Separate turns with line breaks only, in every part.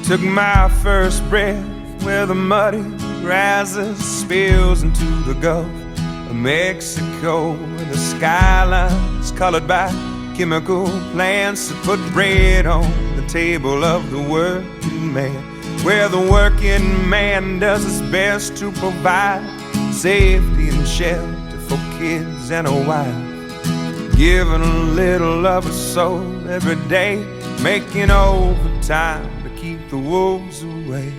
Took my first breath where the muddy rises, spills into the Gulf of Mexico, where the skyline's colored by chemical plants that put bread on the table of the working man, where the working man does his best to provide safety and shelter for kids and a wife, giving a little of his soul every day, making overtime to keep the wolves away.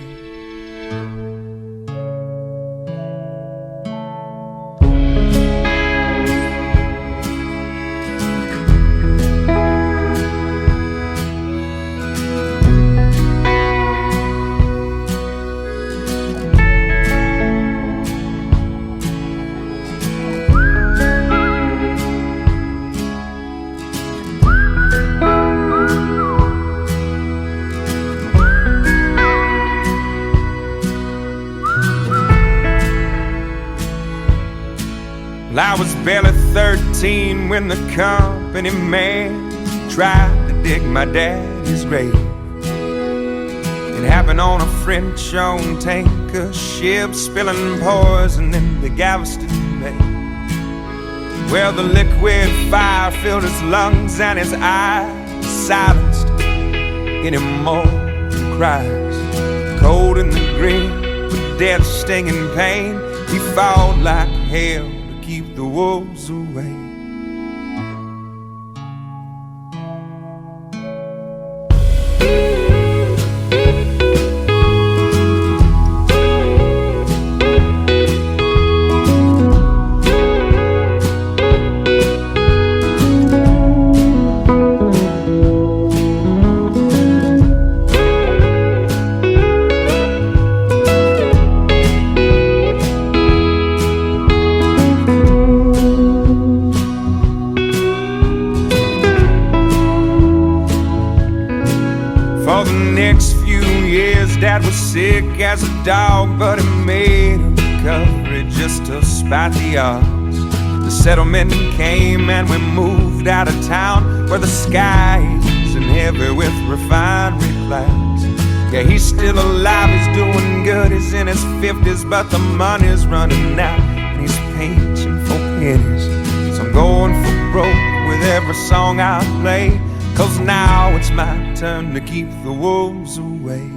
I was barely 13 when the company man tried to dig my daddy's grave. It happened on a French-owned tanker ship, spilling poison in the Galveston Bay, where the liquid fire filled his lungs and his eyes silenced any more cries. Cold in the green with death's stinging pain, he fought like hell to keep the wolves away. For the next few years, Dad was sick as a dog, but he made a recovery just to spite the odds. The settlement came and we moved out of town, where the sky isn't heavy with refinery clouds. Yeah, he's still alive, he's doing good, he's in his 50s, but the money's running out and he's pinching for pennies. So I'm going for broke with every song I play, 'cause now it's my turn to keep the wolves away.